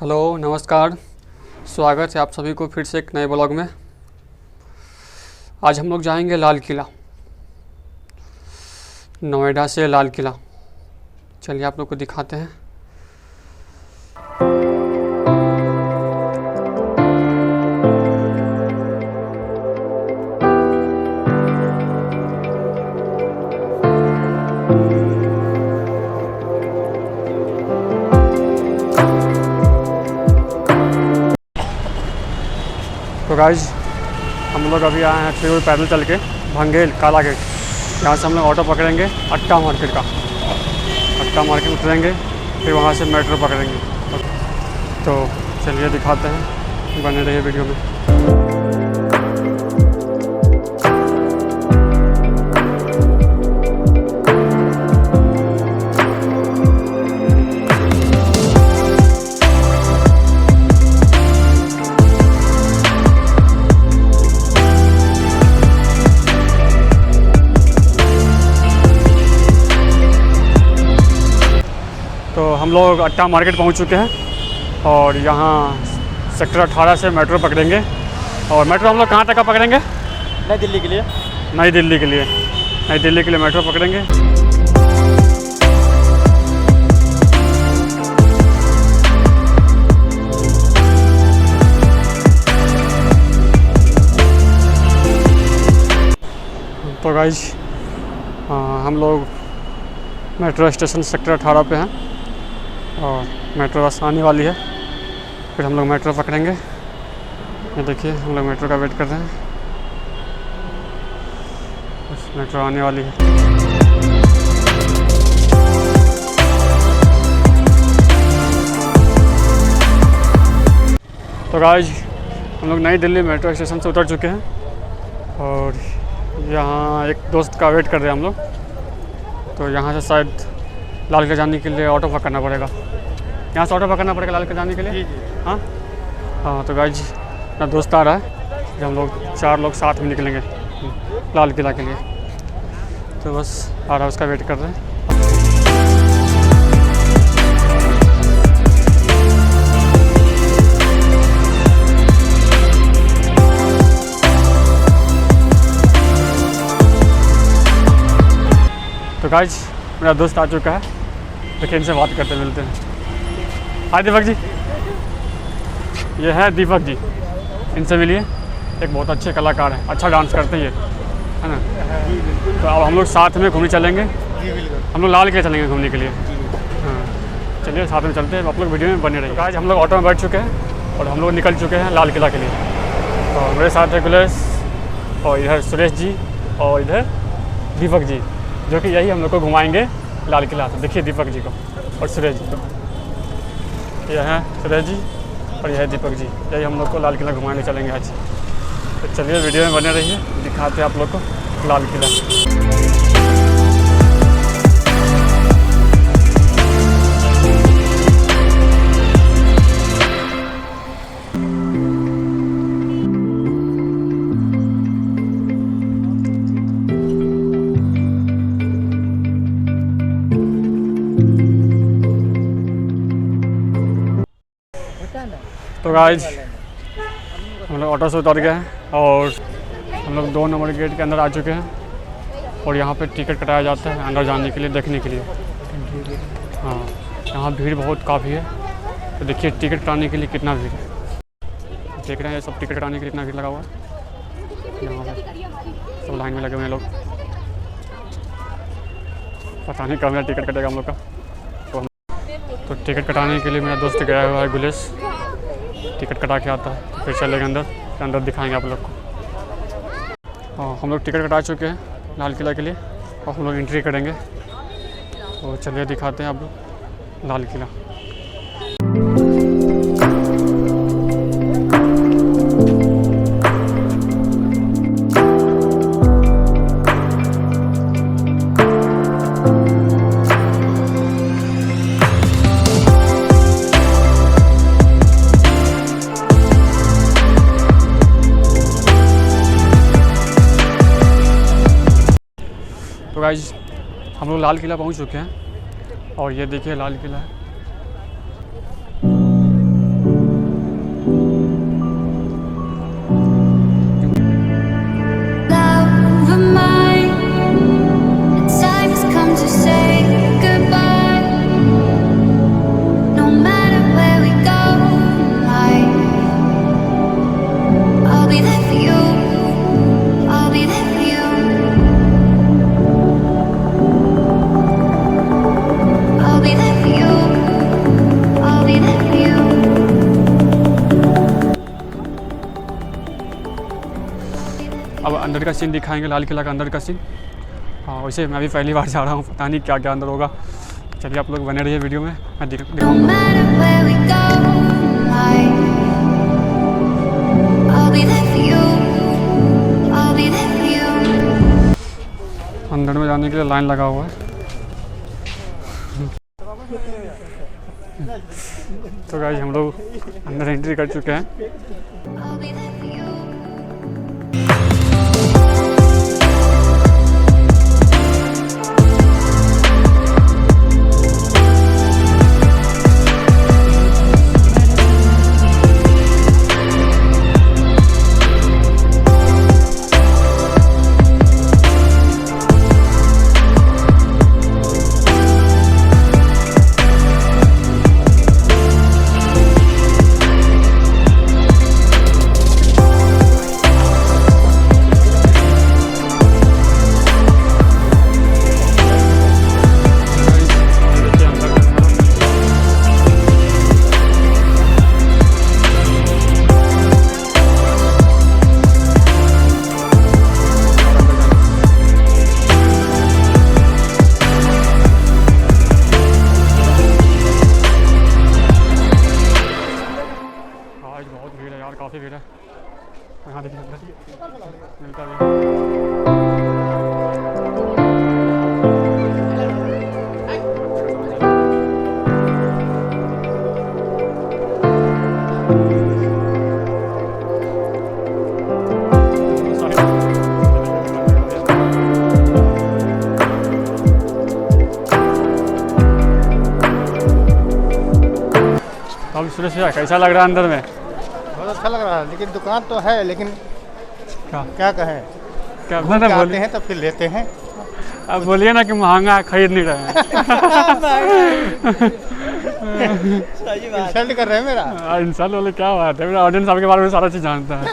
Hello नमस्कार, स्वागत है आप सभी को फिर से एक नए ब्लॉग में। आज हम लोग जाएंगे लाल किला, नोएडा से लाल किला। चलिए आप लोग को दिखाते हैं। तो गाइज हम लोग अभी आए हैं फिर पैदल चल के भंगेल काला गेट। यहाँ से हम लोग ऑटो पकड़ेंगे अट्टा मार्केट का। अट्टा मार्केट उतरेंगे, फिर वहाँ से मेट्रो पकड़ेंगे। तो चलिए दिखाते हैं, बने रहिए वीडियो में। तो हम लोग अट्टा मार्केट पहुंच चुके हैं और यहाँ सेक्टर 18 से मेट्रो पकड़ेंगे। और मेट्रो हम लोग कहाँ तक का पकड़ेंगे? नई दिल्ली के लिए। नई दिल्ली के लिए मेट्रो पकड़ेंगे। तो गाइज हम लोग मेट्रो स्टेशन सेक्टर 18 पे हैं और मेट्रो बस आने वाली है, फिर हम लोग मेट्रो पकड़ेंगे। ये देखिए हम लोग मेट्रो का वेट कर रहे हैं, बस मेट्रो आने वाली है। तो गाइज हम लोग नई दिल्ली मेट्रो स्टेशन से उतर चुके हैं और यहाँ एक दोस्त का वेट कर रहे हैं हम लोग। तो यहाँ से शायद लाल किला जाने के लिए ऑटो पकड़ना पड़ेगा। यहाँ से ऑटो पकड़ना पड़ेगा लाल किला जाने के लिए। हाँ हाँ। तो गाइज अपना दोस्त आ रहा है, जो हम लोग 4 लोग साथ में निकलेंगे लाल किला के लिए। तो बस आ रहा है, उसका वेट कर रहे हैं। तो गाइज मेरा दोस्त आ चुका है, देखिए इनसे बात करते मिलते हैं। हाय दीपक जी, ये है दीपक जी, इनसे मिलिए। एक बहुत अच्छे कलाकार हैं, अच्छा डांस करते हैं ये, है ना। तो अब हम लोग साथ में घूमने चलेंगे। हम लोग लाल किला चलेंगे घूमने के लिए। हाँ चलिए साथ में चलते हैं, आप लोग वीडियो में बने रहिए। गाइज हम लोग ऑटो में बैठ चुके हैं और हम लोग निकल चुके हैं लाल किला के लिए। और मेरे साथ है गुलेश और इधर सुरेश जी और इधर दीपक जी, जो कि यही हम लोग को घुमाएंगे लाल किला। तो देखिए दीपक जी को और सुरेश जी को, यह है सुरेश जी और यह है दीपक जी, यही हम लोग को लाल किला घुमाने चलेंगे आज। तो चलिए वीडियो में बने रहिए, दिखाते हैं आप लोग को लाल किला। तो गाइज हम लोग ऑटो से उतर गए हैं और हम लोग 2 नंबर गेट के अंदर आ चुके हैं। और यहाँ पे टिकट कटाया जाता है अंदर जाने के लिए, देखने के लिए। हाँ यहाँ भीड़ बहुत काफ़ी है। तो देखिए टिकट कटाने के लिए कितना भीड़ है, देख रहे हैं सब। टिकट कटाने के लिए कितना भीड़ लगा हुआ है, यहाँ पर सब लाइन में लगे हुए हैं लोग। पता नहीं कब मेरा टिकट कटेगा हम लोग का। तो टिकट कटाने के लिए मेरा दोस्त गया हुआ है गुलेश, टिकट कटा के आता है। तो फिर चलेंगे अंदर, फिर अंदर दिखाएंगे आप लोग को। और हम लोग टिकट कटा चुके हैं लाल किला के लिए और हम लोग एंट्री करेंगे। तो चलिए दिखाते हैं आप लोग लाल किला। तो गाइज हम लोग लाल किला पहुंच चुके हैं और ये देखिए लाल किला है। अंदर का सीन दिखाएंगे, लाल किला का अंदर का सीन। हाँ वैसे मैं भी पहली बार जा रहा हूँ, पता नहीं क्या क्या अंदर होगा। चलिए आप लोग बने रहिए वीडियो में, मैं दिखाऊंगा। अंदर में जाने के लिए लाइन लगा हुआ है। तो गाइस हम लोग अंदर एंट्री कर चुके हैं। बहुत भीड़ है यार, काफ़ी भीड़ है। यहाँ देखिए मिलता भी अब सुरेश भैया कैसा लग रहा है अंदर में? बहुत अच्छा लग रहा है, लेकिन दुकान तो है, लेकिन क्या कहें, क्या आते हैं तो फिर लेते हैं। अब बोलिए ना कि महंगा है, खरीद नहीं रहे हैं। इंसल्ट कर रहे हैं मेरा। इंसल्ट वाले क्या बात है, मेरा ऑडियंस आपके बारे में सारा चीज़ जानता है।